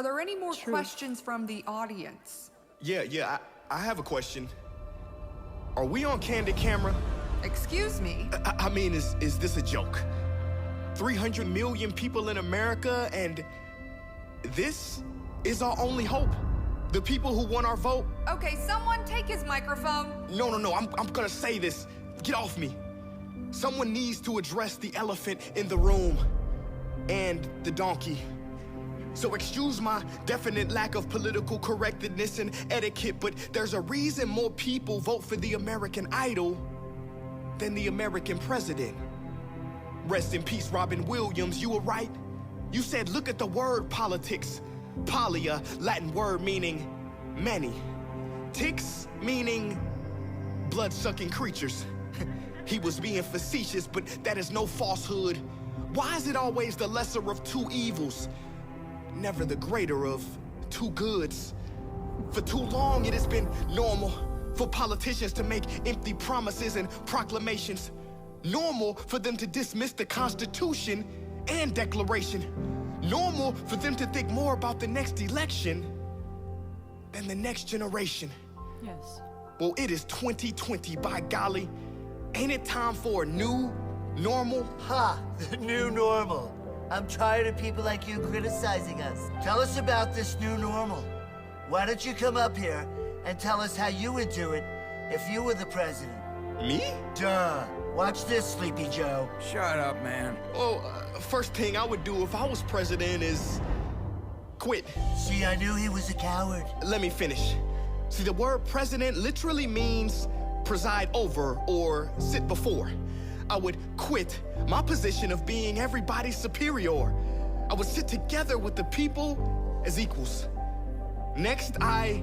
Are there any more True. questions from the audience? Yeah, I have a question. Are we on candid camera? Excuse me? I mean, is this a joke? 300 million people in America, and this is our only hope? The people who want our vote? Okay, someone take his microphone. No, I'm gonna say this. Get off me. Someone needs to address the elephant in the room and the donkey. So excuse my definite lack of political correctness and etiquette, but there's a reason more people vote for the American Idol than the American president. Rest in peace, Robin Williams, you were right. You said, look at the word politics. Poly, a Latin word meaning many. Ticks meaning blood-sucking creatures. He was being facetious, but that is no falsehood. Why is it always the lesser of two evils, never the greater of two goods? For too long it has been normal for politicians to make empty promises and proclamations. Normal for them to dismiss the Constitution and Declaration. Normal for them to think more about the next election than the next generation. Yes. Well, it is 2020, by golly. Ain't it time for a new normal? Ha! The new normal. I'm tired of people like you criticizing us. Tell us about this new normal. Why don't you come up here and tell us how you would do it if you were the president? Me? Duh. Watch this, Sleepy Joe. Shut up, man. Well, first thing I would do if I was president is quit. See, I knew he was a coward. Let me finish. See, the word president literally means preside over or sit before. I would quit my position of being everybody's superior. I would sit together with the people as equals. Next, I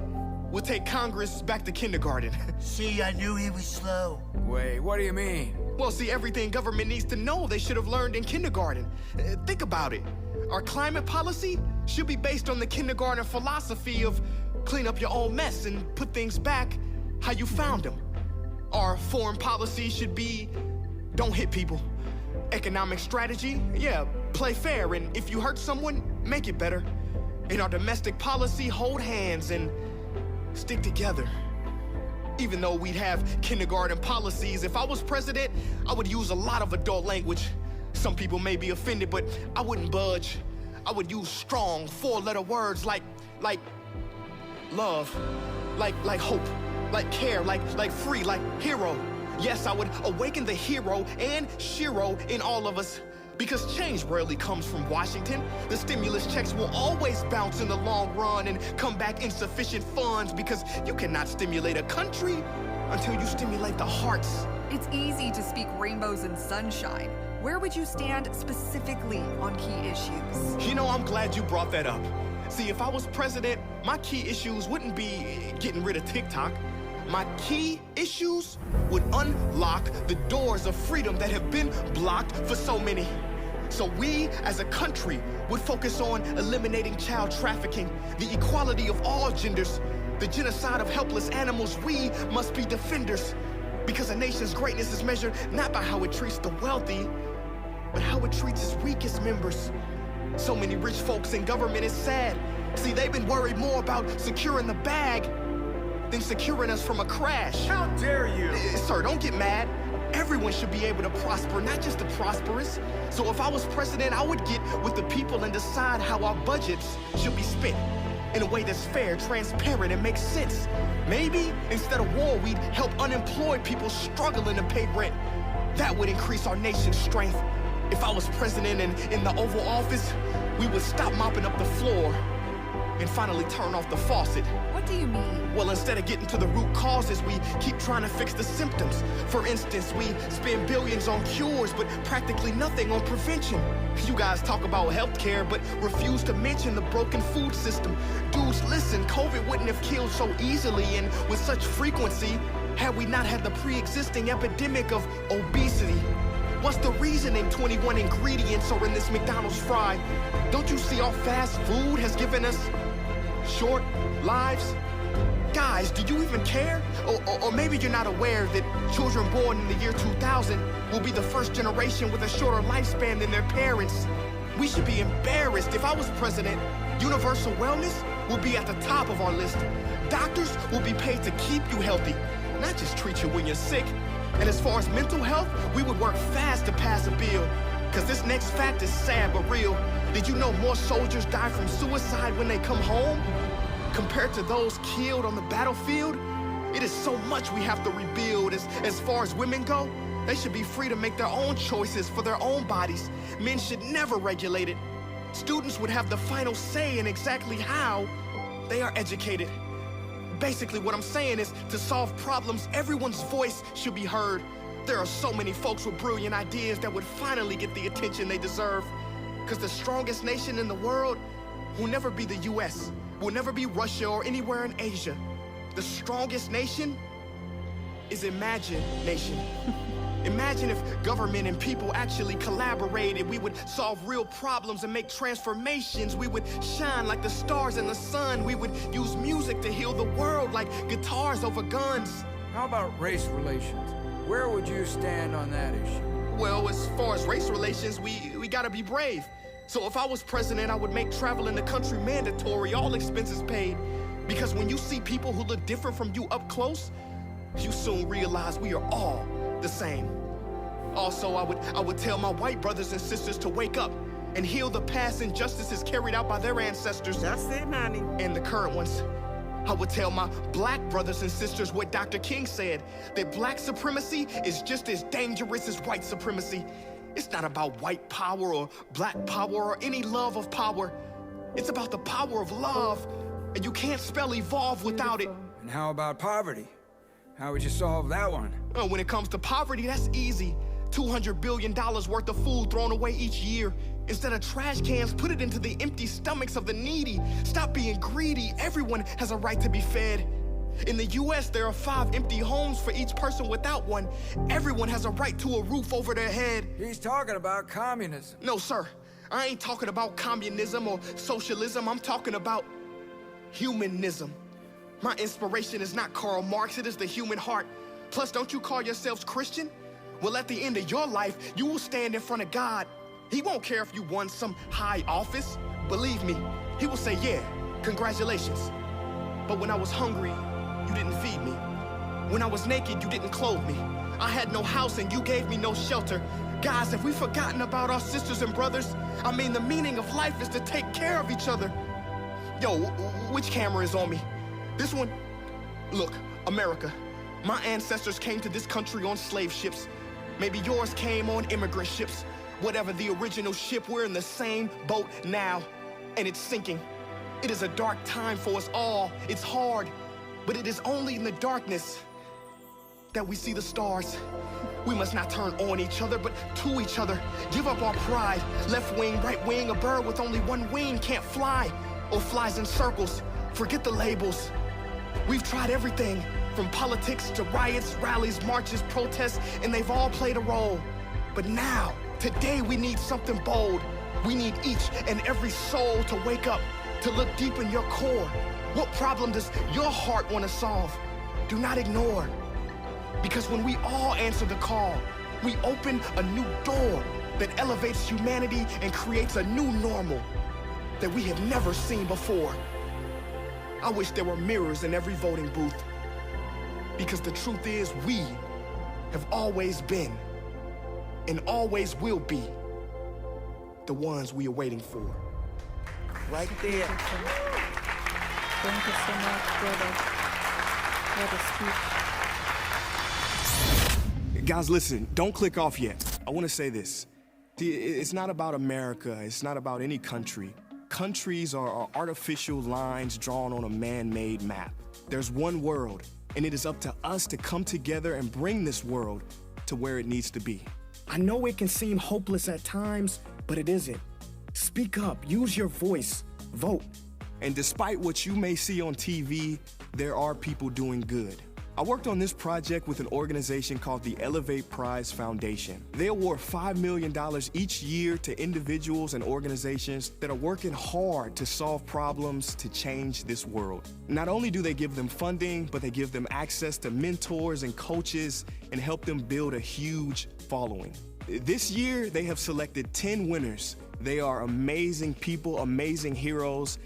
would take Congress back to kindergarten. See, I knew he was slow. Wait, what do you mean? Well, see, everything government needs to know they should have learned in kindergarten. Think about it. Our climate policy should be based on the kindergarten philosophy of clean up your own mess and put things back how you found them. Our foreign policy should be don't hit people. Economic strategy, yeah, play fair, and if you hurt someone, make it better. In our domestic policy, hold hands and stick together. Even though we'd have kindergarten policies, if I was president, I would use a lot of adult language. Some people may be offended, but I wouldn't budge. I would use strong, four-letter words like love, like hope, like care, like free, like hero. Yes, I would awaken the hero and Shiro in all of us. Because change rarely comes from Washington. The stimulus checks will always bounce in the long run and come back insufficient funds, because you cannot stimulate a country until you stimulate the hearts. It's easy to speak rainbows and sunshine. Where would you stand specifically on key issues? You know, I'm glad you brought that up. See, if I was president, my key issues wouldn't be getting rid of TikTok. My key issues would unlock the doors of freedom that have been blocked for so many. So we, as a country, would focus on eliminating child trafficking, the equality of all genders, the genocide of helpless animals. We must be defenders, because a nation's greatness is measured not by how it treats the wealthy, but how it treats its weakest members. So many rich folks in government is sad. See, they've been worried more about securing the bag than securing us from a crash. How dare you? Sir, don't get mad. Everyone should be able to prosper, not just the prosperous. So if I was president, I would get with the people and decide how our budgets should be spent in a way that's fair, transparent, and makes sense. Maybe instead of war, we'd help unemployed people struggling to pay rent. That would increase our nation's strength. If I was president and in the Oval Office, we would stop mopping up the floor and finally turn off the faucet. What do you mean? Well, instead of getting to the root causes, we keep trying to fix the symptoms. For instance, we spend billions on cures, but practically nothing on prevention. You guys talk about healthcare, but refuse to mention the broken food system. Dudes, listen, COVID wouldn't have killed so easily and with such frequency had we not had the pre-existing epidemic of obesity. What's the reasoning 21 ingredients are in this McDonald's fry? Don't you see our fast food has given us short lives? Guys, do you even care? Or maybe you're not aware that children born in the year 2000 will be the first generation with a shorter lifespan than their parents. We should be embarrassed. If I was president, Universal wellness will be at the top of our list. Doctors will be paid to keep you healthy, not just treat you when you're sick. And as far as mental health, we would work fast to pass a bill. Cause this next fact is sad but real. Did you know more soldiers die from suicide when they come home compared to those killed on the battlefield? It is so much we have to rebuild. As far as women go, they should be free to make their own choices for their own bodies. Men should never regulate it. Students would have the final say in exactly how they are educated. Basically, what I'm saying is, to solve problems, everyone's voice should be heard. There are so many folks with brilliant ideas that would finally get the attention they deserve. Because the strongest nation in the world will never be the US, will never be Russia or anywhere in Asia. The strongest nation is imagination. Imagine if government and people actually collaborated. We would solve real problems and make transformations. We would shine like the stars in the sun. We would use music to heal the world like guitars over guns. How about race relations? Where would you stand on that issue? Well, as far as race relations, we gotta be brave. So if I was president, I would make travel in the country mandatory, all expenses paid. Because when you see people who look different from you up close, you soon realize we are all the same. Also, I would tell my white brothers and sisters to wake up and heal the past injustices carried out by their ancestors. That's it, honey. And the current ones. I would tell my black brothers and sisters what Dr. King said, that black supremacy is just as dangerous as white supremacy. It's not about white power or black power or any love of power. It's about the power of love, and you can't spell evolve without it. And how about poverty? How would you solve that one? When it comes to poverty, that's easy. $200 billion worth of food thrown away each year. Instead of trash cans, put it into the empty stomachs of the needy. Stop being greedy. Everyone has a right to be fed. In the US, there are 5 empty homes for each person without one. Everyone has a right to a roof over their head. He's talking about communism. No, sir. I ain't talking about communism or socialism. I'm talking about humanism. My inspiration is not Karl Marx, it is the human heart. Plus, don't you call yourselves Christian? Well, at the end of your life, you will stand in front of God. He won't care if you won some high office. Believe me, he will say, yeah, congratulations. But when I was hungry, you didn't feed me. When I was naked, you didn't clothe me. I had no house and you gave me no shelter. Guys, have we forgotten about our sisters and brothers? I mean, the meaning of life is to take care of each other. Yo, which camera is on me? This one? Look, America. My ancestors came to this country on slave ships. Maybe yours came on immigrant ships. Whatever the original ship, we're in the same boat now, and it's sinking. It is a dark time for us all. It's hard, but it is only in the darkness that we see the stars. We must not turn on each other, but to each other. Give up our pride. Left wing, right wing, a bird with only one wing can't fly, or flies in circles. Forget the labels. We've tried everything, from politics to riots, rallies, marches, protests, and they've all played a role. But now, today, we need something bold. We need each and every soul to wake up, to look deep in your core. What problem does your heart want to solve? Do not ignore. Because when we all answer the call, we open a new door that elevates humanity and creates a new normal that we have never seen before. I wish there were mirrors in every voting booth. Because the truth is, we have always been and always will be the ones we are waiting for. Right there. Thank you so much, brother. What a speech. Guys, listen, don't click off yet. I want to say this. It's not about America. It's not about any country. Countries are artificial lines drawn on a man-made map. There's one world, and it is up to us to come together and bring this world to where it needs to be. I know it can seem hopeless at times, but it isn't. Speak up, use your voice, vote. And despite what you may see on TV, there are people doing good. I worked on this project with an organization called the Elevate Prize Foundation. They award $5 million each year to individuals and organizations that are working hard to solve problems to change this world. Not only do they give them funding, but they give them access to mentors and coaches and help them build a huge following. This year, they have selected 10 winners They are amazing people, amazing heroes.